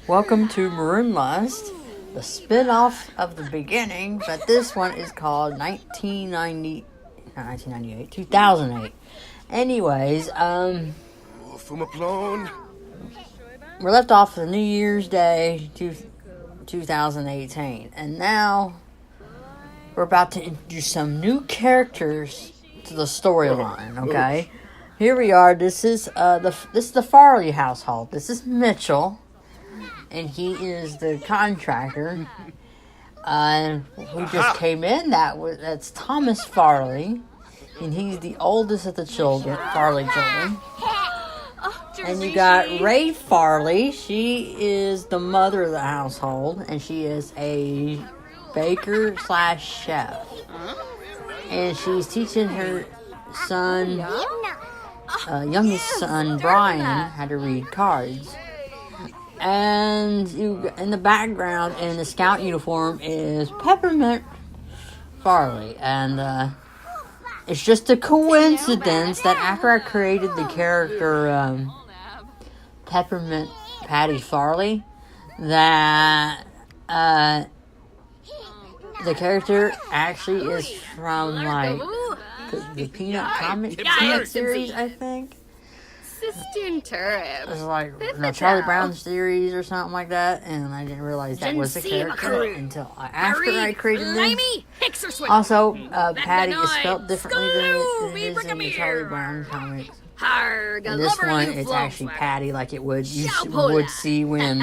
Welcome to Maroon, the spin-off of the beginning, but this one is called 2008. Anyways, we're left off of New Year's Day 2018, and now we're about to introduce some new characters to the storyline. Okay, here we are. This is the Farley household. This is Mitchell. And he is the contractor, who just came in. That's Thomas Farley, and he's the oldest of the Farley children. And you got Ray Farley. She is the mother of the household, and she is a baker / chef. And she's teaching her son, youngest son Brian, how to read cards. And in the background, in the scout uniform, is Peppermint Farley. And it's just a coincidence that after I created the character Peppermint Patty Farley, that the character actually is from the Peanut series, I think. It was like Charlie Brown series or something like that, and I didn't realize that was the character until after I created them. Also, Patty is spelled differently than it is in the Charlie Brown comics. In this one, it's actually Patty, like you would see when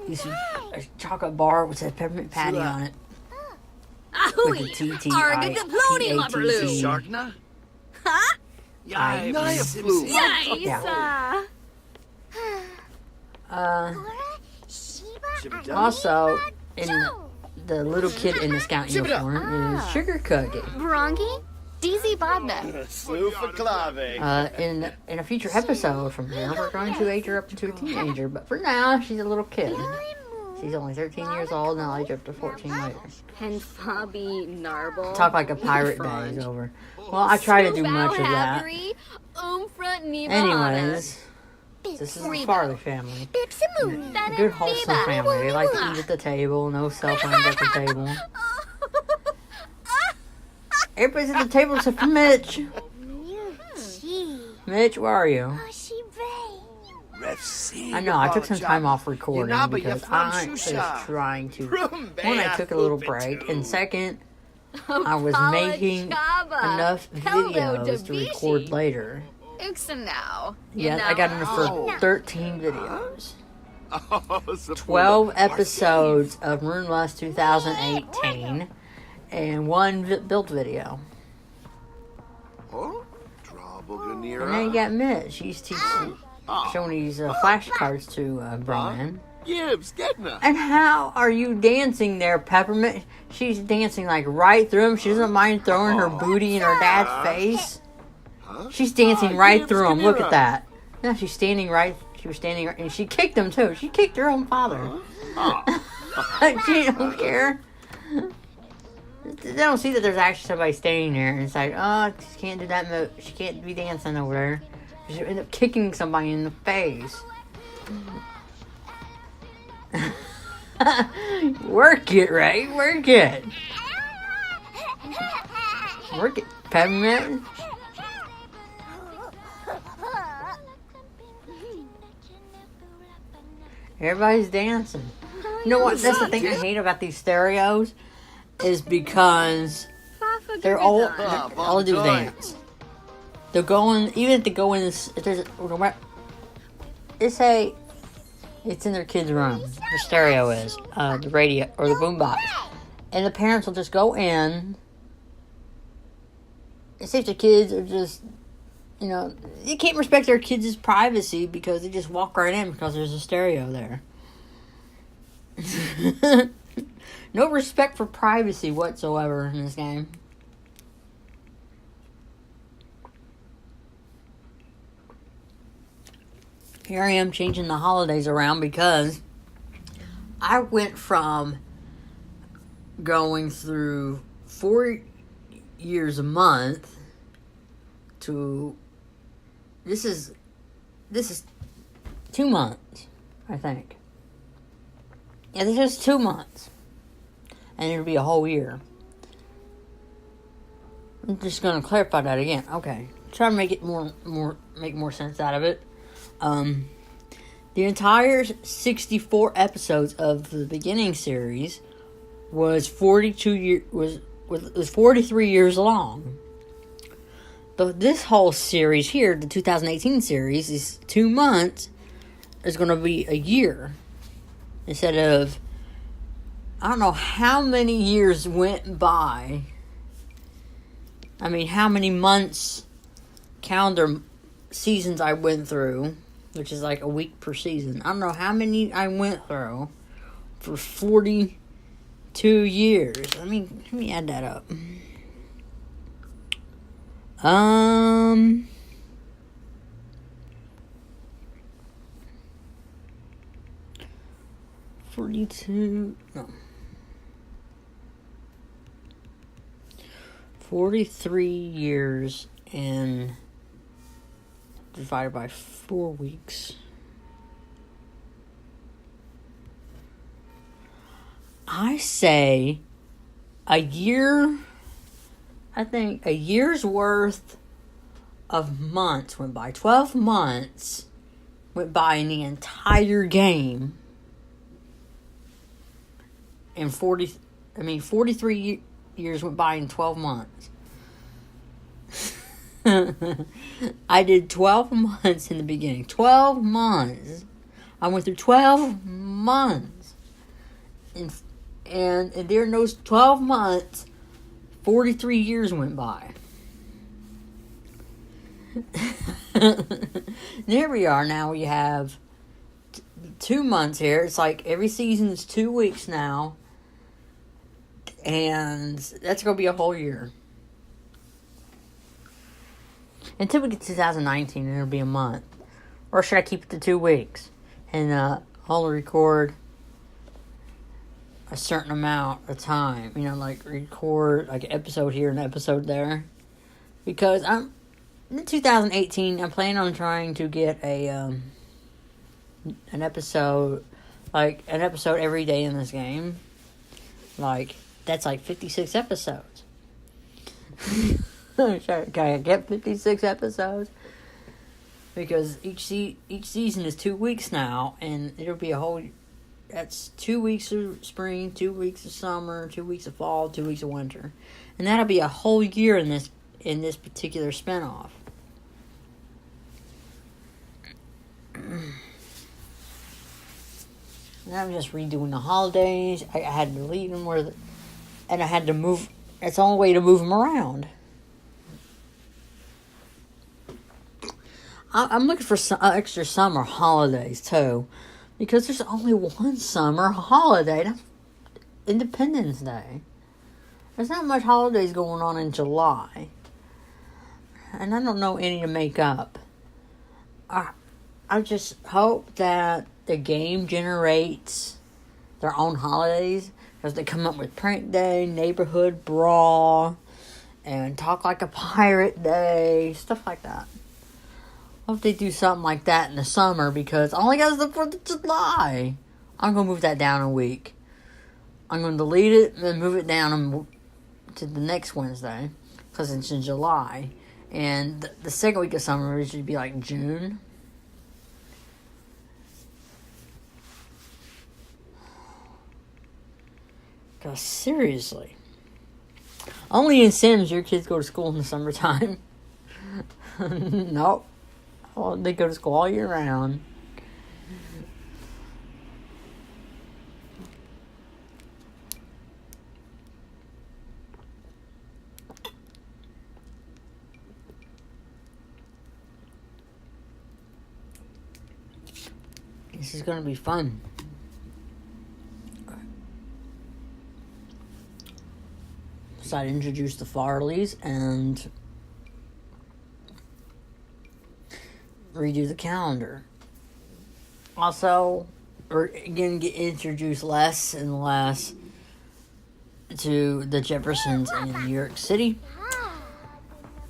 you see a chocolate bar with a peppermint patty on it. With the TTIPATT. Also, the little kid in the scout uniform is Sugar Cookie. Brongi? DZ Bodna. In a future episode from here, we're going to age her up into a teenager, but for now, she's a little kid. She's only 13 years old, and I'll age up to 14 later. And Fabi Narble. Talk like a pirate day is over. Well, I try to do much of that. Anyways, this is the Farley family. A good, wholesome family. They like to eat at the table, no cell phones at the table. Everybody's at the table except for Mitch. Mitch, where are you? I know, I took some time off recording because I was trying to... One, I took a little break, and second, I was making enough videos to record later. Yeah, I got enough for 13 videos. 12 episodes of Maroon 2018, and one build video. And then you got Mitch. She's showing these flashcards to Brian. And how are you dancing there, Peppermint? She's dancing like right through him. She doesn't mind throwing her booty in her dad's face. She's dancing right through him. Look at that. No, she was standing right, and she kicked him too. She kicked her own father. She don't care. They don't see that there's actually somebody standing there, and it's like, oh, she can't do that move. She can't be dancing over there. She end up kicking somebody in the face. Work it, Ray. Work it. Work it, Peppermint. Everybody's dancing. You know what? That's the thing I hate about these stereos, is because they're all they do is dance. They'll go in, even if they go in, it's in their kid's room. The stereo is, the radio, or the boombox. And the parents will just go in, and see if the kids are just, you can't respect their kids' privacy because they just walk right in because there's a stereo there. No respect for privacy whatsoever in this game. Here I am changing the holidays around because I went from going through 4 years a month to this is 2 months I think. Yeah, this is 2 months. And it'll be a whole year. I'm just going to clarify that again. Okay. Try to make it make more sense out of it. The entire 64 episodes of the beginning series was 43 years long. But this whole series here, the 2018 series, is 2 months. Is going to be a year. Instead of, I don't know how many years went by. I mean, how many months, calendar seasons I went through, which is like a week per season. I don't know how many I went through for 42 years. Let me add that up. 43 years and divided by 4 weeks. I say a year, I think a year's worth of months went by. 12 months went by in the entire game. And 43 years went by in 12 months. I did 12 months in the beginning. 12 months. I went through 12 months. And during those 12 months, 43 years went by. There we are. Now we have 2 months here. It's like every season is 2 weeks now. And that's going to be a whole year. Until we get to 2019, it'll be a month. Or should I keep it to 2 weeks? And only record a certain amount of time. You know, like record like an episode here and an episode there. Because in 2018, I'm planning on trying to get an episode, like an episode every day in this game. Like, that's like 56 episodes. Can I get 56 episodes? Because each season is 2 weeks now, and it'll be a whole. That's 2 weeks of spring, 2 weeks of summer, 2 weeks of fall, 2 weeks of winter, and that'll be a whole year in this particular spinoff. And I'm just redoing the holidays. I had to leave them and I had to move. That's the only way to move them around. I'm looking for some extra summer holidays too, because there's only one summer holiday. That's Independence Day. There's not much holidays going on in July, and I don't know any to make up. I just hope that the game generates their own holidays, because they come up with Prank Day, Neighborhood Brawl, and Talk Like a Pirate Day, stuff like that. I hope they do something like that in the summer, because I only got the 4th of July. I'm going to move that down a week. I'm going to delete it and then move it down to the next Wednesday, because it's in July. And the second week of summer should be like June. Because seriously. Only in Sims your kids go to school in the summertime. Nope. Well, they go to school all year round. This is going to be fun. So I introduced the Farleys and redo the calendar. Also, we're going to get introduced less and less to the Jeffersons in New York City.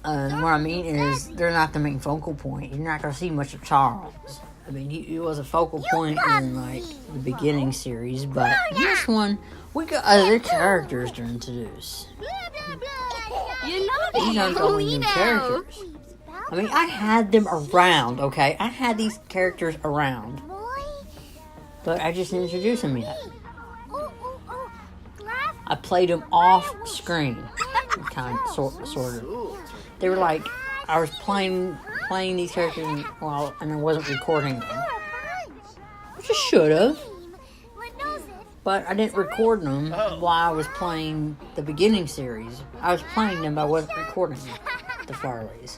What I mean is, they're not the main focal point. You're not going to see much of Charles. I mean, he was a focal point in, like, the beginning series, but in this one, we got other characters to introduce. You know These aren't the only new characters. I mean, I had them around, okay? I had these characters around. But I just didn't introduce them yet. I played them off screen. Kind of, sort of. They were like, I was playing these characters and I wasn't recording them. Which I should have. But I didn't record them while I was playing the beginning series. I was playing them, but I wasn't recording the Farleys.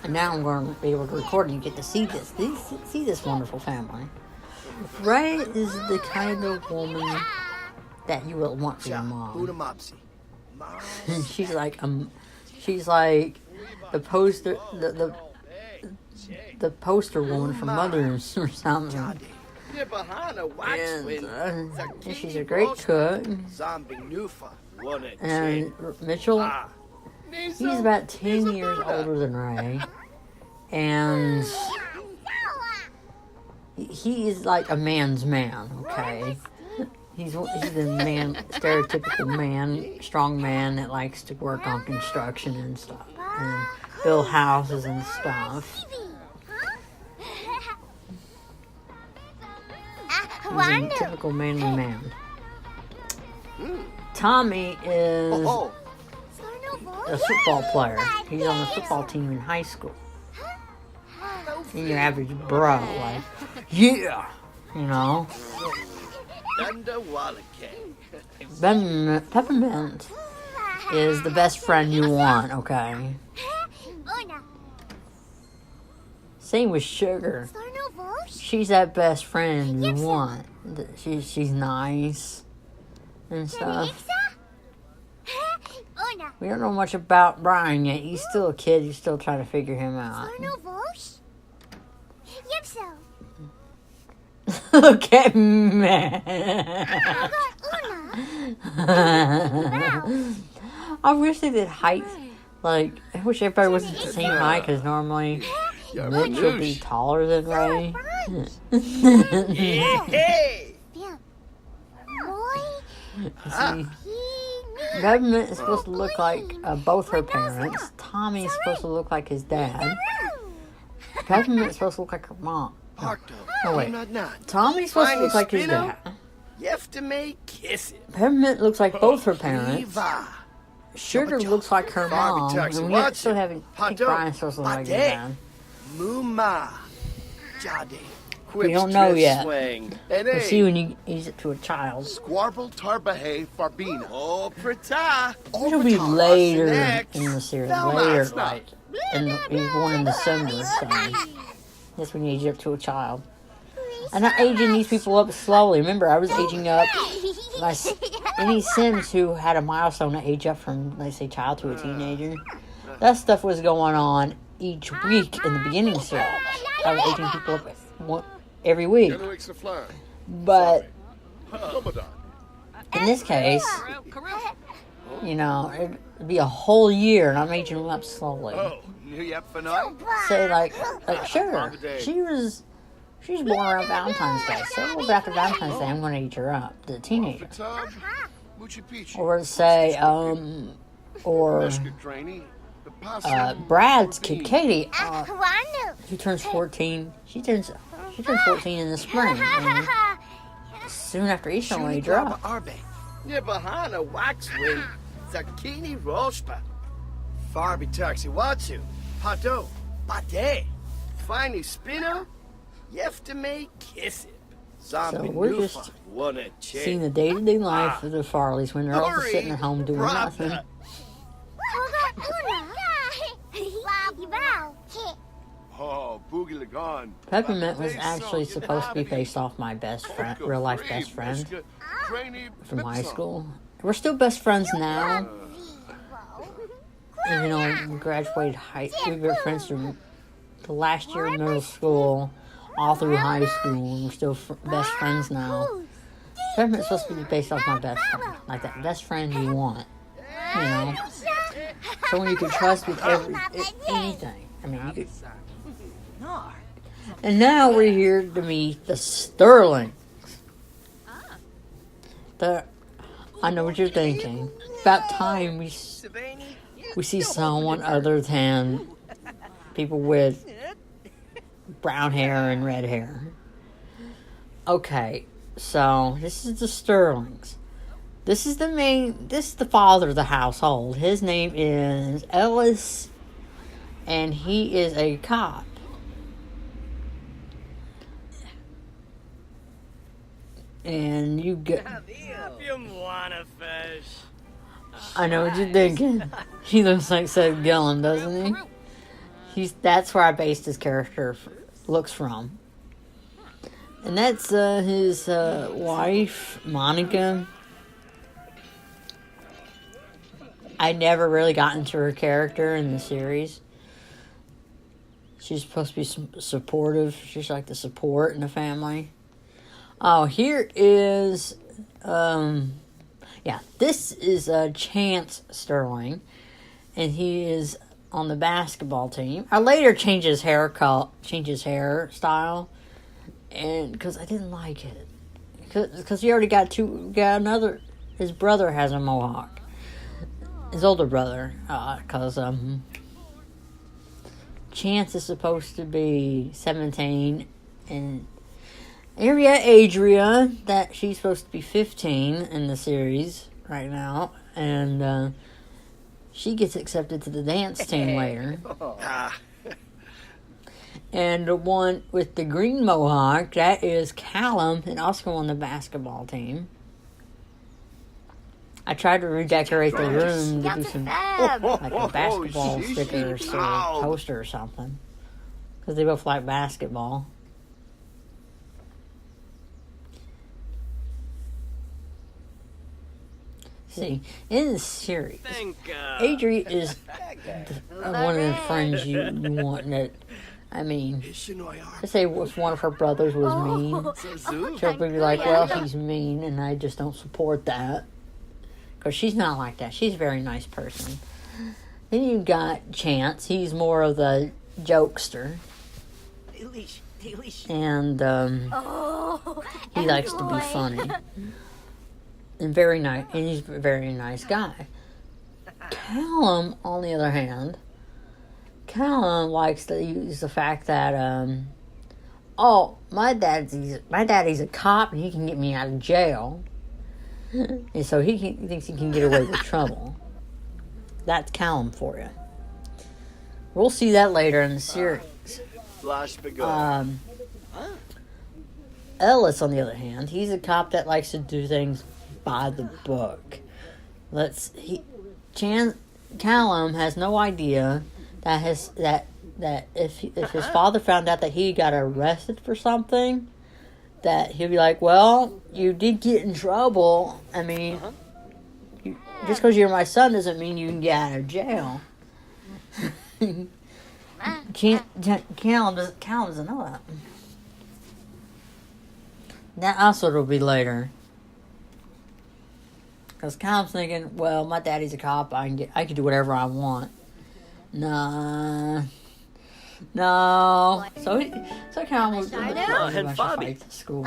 And now I'm going to be able to record and get to see this wonderful family. Ray is the kind of woman that you would want for your mom. she's like the poster the poster woman from Mothers or something. And she's a great cook. And Mitchell, he's about 10 years older than Ray. And he is like a man's man, okay? He's the man, stereotypical man, strong man that likes to work on construction and stuff. And build houses and stuff. He's a typical manly man. Tommy is a football player. He's on the football team in high school. And your average bro, like, yeah, you know. Peppermint is the best friend you want, okay? Same with Sugar. She's that best friend you want. She's nice and stuff. We don't know much about Brian yet. He's still a kid. You're still trying to figure him out. Look at me. I wish they did height. Like, I wish everybody was the same height, because normally Mitch would be taller than Ray. See, Peppermint is supposed to look like both her parents. Tommy is supposed to look like his dad. Peppermint is supposed to look like her mom. No, wait. Tommy's supposed to look like his dad. Peppermint looks like both her parents. Sugar looks like her mom. And we still haven't. I think Brian's supposed to look like his dad. We don't know yet. We'll see when you use it to a child. It'll be later in the series. Later, like, he's born in December, so that's when you age up to a child. I'm not aging these people up slowly. Remember, I was aging up any Sims who had a milestone to age up from, let's say, child to a teenager. That stuff was going on each week in the beginning series. I was aging people up every week. But in this case, you know, it'd be a whole year, and I'm aging them up slowly. Say, like sure, she's born around Valentine's Day, so a little bit after Valentine's Day, I'm going to age her up, the teenager. Or say, Brad's kid, Katie, who turns 14. She turns 14 in the spring. And soon after Easter, I'm going to age her up. Farby taxi watsu, pato, bate, finally spinner, yeftame kiss it. So we're just seeing the day-to-day life of the Farleys when they're all just sitting at home doing nothing. Peppermint was actually supposed to be based off my best friend, real-life best friend from high school. We're still best friends now. Even though we graduated we were friends from the last year of middle school, all through high school. We're still best friends now. Peppermint's supposed to be based off my best friend, like that best friend you want, you know. Someone you can trust with anything. I mean, you could. And now we're here to meet the Sterling. I know what you're thinking. About time we see someone other than people with brown hair and red hair. Okay, so this is the Sterlings. This is the father of the household. His name is Ellis, and he is a cop. And you get... I know what you're thinking. He looks like Seth Gillen, doesn't he? That's where I based his character looks from. And that's his wife, Monica. I never really got into her character in the series. She's supposed to be supportive. She's like the support in the family. Oh, here is... this is Chance Sterling, and he is on the basketball team. I later changed his hairstyle, and because I didn't like it, because he already got another. His brother has a mohawk, his older brother, because Chance is supposed to be 17, and Adria, that she's supposed to be 15 in the series right now, and she gets accepted to the dance team later. And the one with the green mohawk, that is Callum, and also on the basketball team. I tried to redecorate the room to do some, like a basketball sticker or poster or something, because they both like basketball. See, in the series, Adri is one of the friends you want. That, I mean, let's say if one of her brothers was mean, she'll be like, well, he's mean, and I just don't support that. Because she's not like that. She's a very nice person. Then you got Chance. He's more of the jokester. And he likes to be funny. And very nice, and he's a very nice guy. Callum, on the other hand, likes to use the fact that, my daddy's a cop and he can get me out of jail, and so he thinks he can get away with trouble. That's Callum for you. We'll see that later in the series. Ellis, on the other hand, he's a cop that likes to do things by the book. Callum has no idea that if his father found out that he got arrested for something, that he'll be like, well, you did get in trouble. I mean, just because you're my son doesn't mean you can get out of jail. Callum doesn't know that. That also will be later. Because Callum's thinking, well, my daddy's a cop. I can do whatever I want. No. So Callum was going to a bunch of fights at school.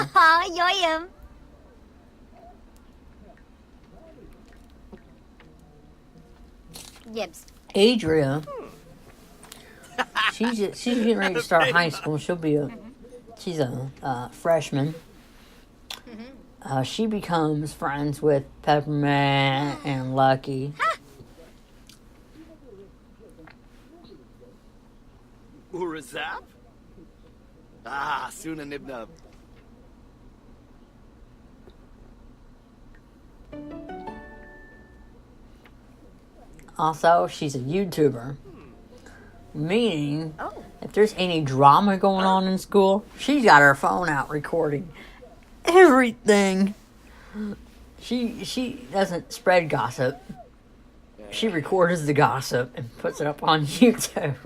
Gibbs. Adria, she's getting ready to start high school. She's a freshman. She becomes friends with Peppermint and Lucky. Urazap? Suna Nibnub. Also, she's a YouTuber. Meaning, if there's any drama going on in school, she's got her phone out recording everything. She doesn't spread gossip. She records the gossip and puts it up on YouTube.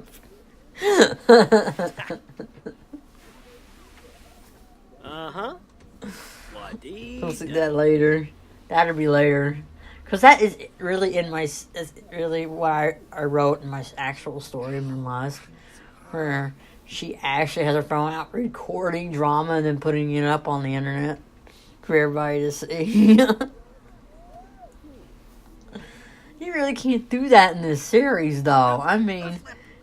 We'll see that later. That'll be later. Because that is really really what I wrote in my actual story memoirs. where she actually has her phone out recording drama and then putting it up on the internet for everybody to see. You really can't do that in this series, though. I mean,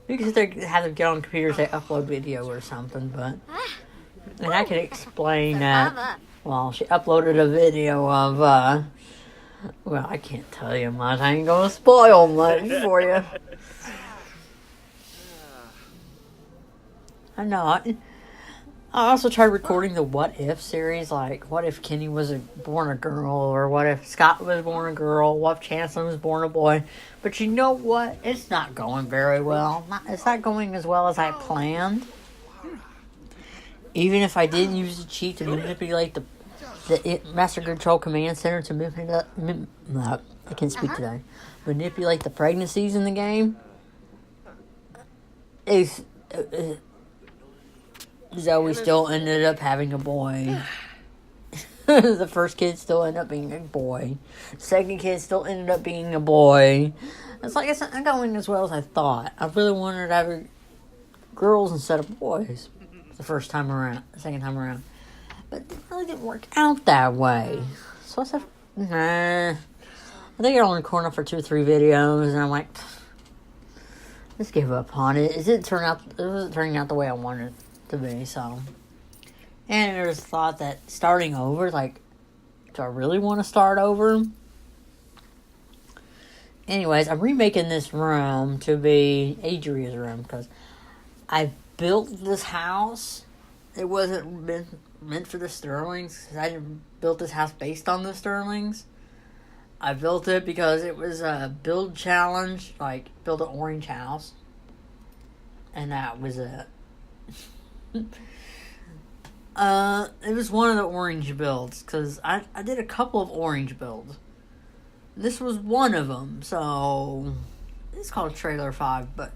you can have them get on computers, say upload video or something, but and I can explain that. Well, she uploaded a video of, well, I can't tell you much. I ain't gonna spoil much for you. I know. I also tried recording the What If series, like, what if Kenny was born a girl, or what if Scott was born a girl, what if Chancellor was born a boy. But you know what? It's not going very well. It's not going as well as I planned. Even if I did use the cheat to manipulate the Master Control Command Center to manipulate, I can't speak today. Manipulate the pregnancies in the game. Zoe still ended up having a boy. The first kid still ended up being a boy. The second kid still ended up being a boy. It's like it's not going as well as I thought. I really wanted to have girls instead of boys the second time around. But it really didn't work out that way. So I said, nah. I think I only recorded for 2 or 3 videos, and I'm like, just give up on it. It wasn't turning out the way I wanted it to be, so. And there's a thought that starting over, like, do I really want to start over? Anyways, I'm remaking this room to be Adria's room, because I built this house. It wasn't meant for the Sterlings, because I built this house based on the Sterlings. I built it because it was a build challenge, like, build an orange house. And that was it. It was one of the orange builds, because I did a couple of orange builds. This was one of them, so it's called Trailer 5, but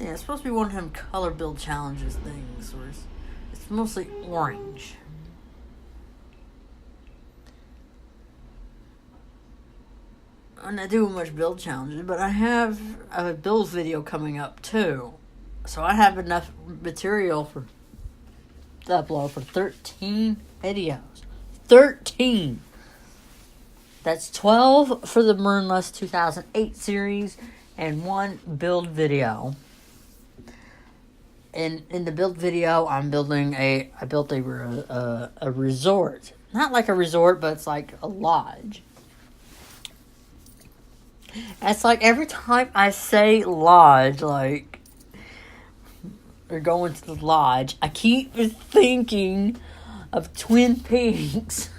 yeah, it's supposed to be one of them color build challenges things, where it's mostly orange. I'm not doing much build challenges, but I have a build video coming up too. So I have enough material to upload for 13 videos. 13! That's 12 for the Maroon 2008 series and 1 build video. In the build video, I built a resort. Not like a resort, but it's like a lodge. It's like every time I say lodge, like, we're going to the lodge, I keep thinking of Twin Peaks.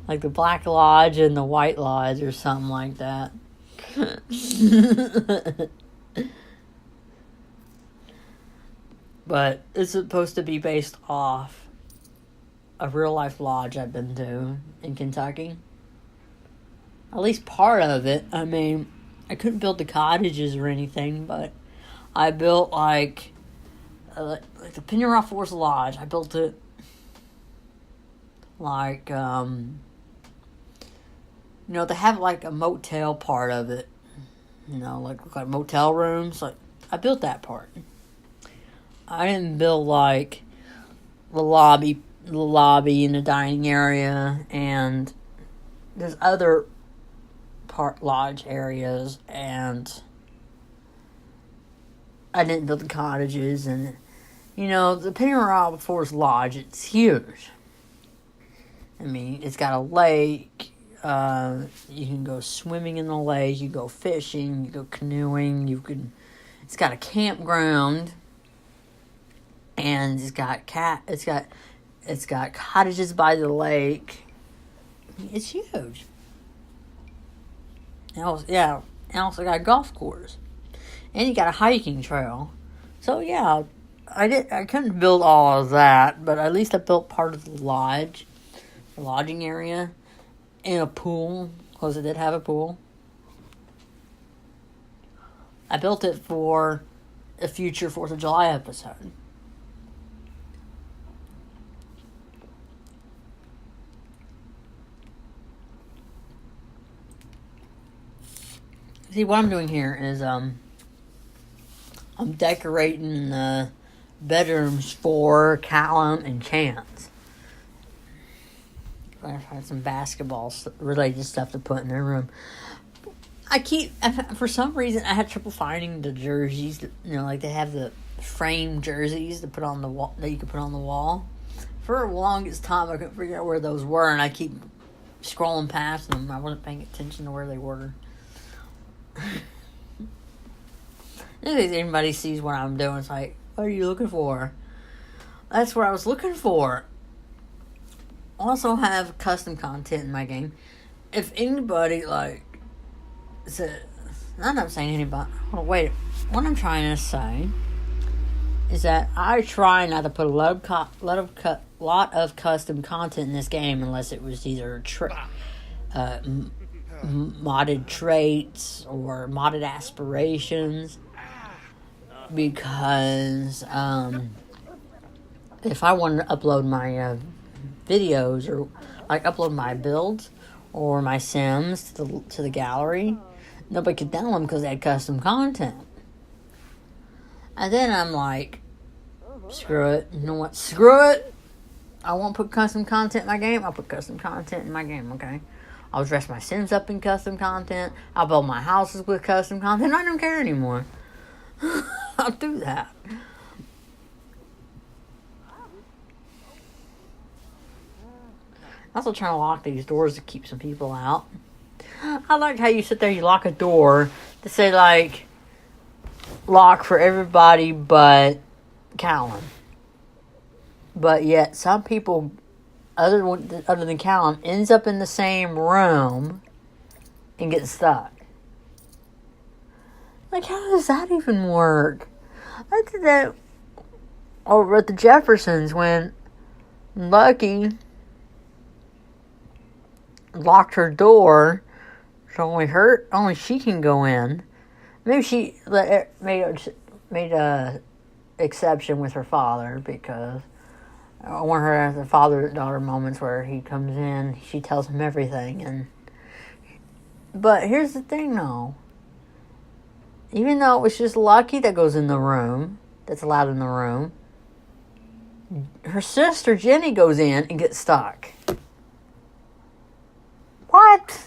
Like the Black Lodge and the White Lodge or something like that. But it's supposed to be based off a real life lodge I've been to in Kentucky. At least part of it. I mean, I couldn't build the cottages or anything, but I built like the Pennyroth Forest Lodge. I built it like, they have like a motel part of it. Like motel rooms. Like, I built that part. I didn't build like the lobby and the dining area, and there's other lodge areas, and I didn't build the cottages, and the Pennyroth Forest Lodge, it's huge. I mean, it's got a lake. You can go swimming in the lake. You go fishing. You go canoeing. It's got a campground, and it's got cottages by the lake. It's huge. And also got a golf course, and you got a hiking trail. So yeah, I couldn't build all of that, but at least I built part of the lodge. The lodging area, and a pool, because it did have a pool. I built it for a future 4th of July episode. See, what I'm doing here is, I'm decorating the bedrooms for Callum and Chance. I find some basketball related stuff to put in their room. For some reason, I had trouble finding the jerseys. Like they have the frame jerseys to put on the wall that you can put on the wall. For the longest time, I couldn't figure out where those were, and I keep scrolling past them. I wasn't paying attention to where they were. If anybody sees what I'm doing, it's like, what are you looking for? That's what I was looking for. Also have custom content in my game. If anybody, I'm not saying anybody. Oh, wait. What I'm trying to say is that I try not to put a lot of custom content in this game unless it was either modded traits or modded aspirations. Because if I wanted to upload my videos or upload my builds or my Sims to the gallery, nobody could download them because they had custom content. And then I'm like, screw it. You know what? Screw it. I won't put custom content in my game. I'll put custom content in my game, okay? I'll dress my Sims up in custom content. I'll build my houses with custom content. I don't care anymore. I'll do that. I'm also trying to lock these doors to keep some people out. I like how you sit there, you lock a door to say, lock for everybody but Callum. But yet, some people, other than Callum, ends up in the same room and gets stuck. How does that even work? I did that over at the Jeffersons when Lucky locked her door, so only she can go in. Maybe she made a exception with her father, because I want her to have the father-daughter moments where he comes in, she tells him everything. But here's the thing, though. Even though it was just Lucky that goes in the room, that's allowed in the room, her sister Jenny goes in and gets stuck. What?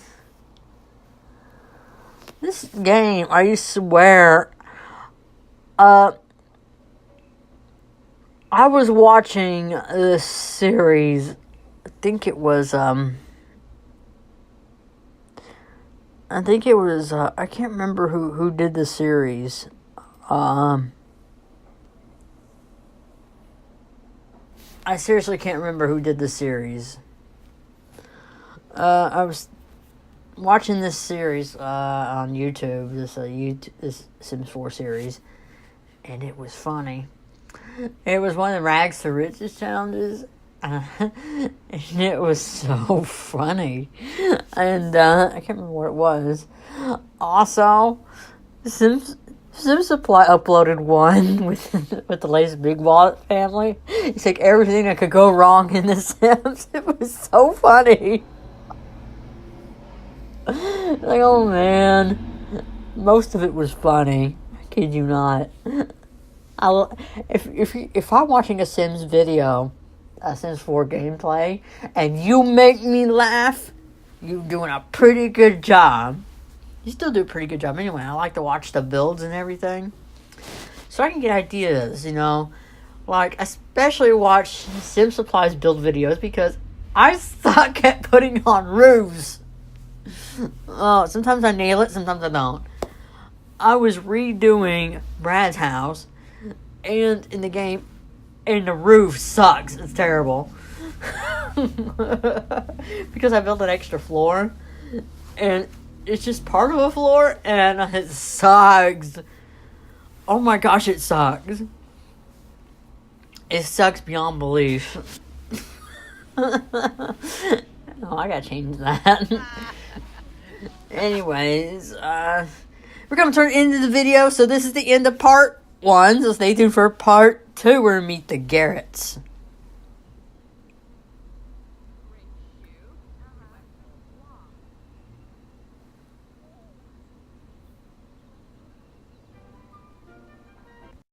This game, I swear, I was watching this series, I think it was, I can't remember who did the series. I seriously can't remember who did the series. I was watching this series on YouTube, this Sims 4 series, and it was funny. It was one of the Rags to Riches challenges. And it was so funny. And I can't remember what it was. Also, Sims Supply uploaded one with the latest Big Wallet family. It's like everything that could go wrong in The Sims. It was so funny. Oh man. Most of it was funny. I kid you not. If I'm watching a Sims video, a Sims 4 gameplay, and you make me laugh, you're doing a pretty good job. You still do a pretty good job anyway. I like to watch the builds and everything, so I can get ideas, especially watch Sim Supply's build videos, because I suck at putting on roofs. Oh, sometimes I nail it, sometimes I don't. I was redoing Brad's house, and in the game, and the roof sucks. It's terrible. Because I built an extra floor, and it's just part of a floor, and it sucks. Oh my gosh, it sucks. It sucks beyond belief. Oh, I gotta change that. Anyways, we're gonna turn into the video, so this is the end of part 1, so stay tuned for part 2 where we meet the Garretts.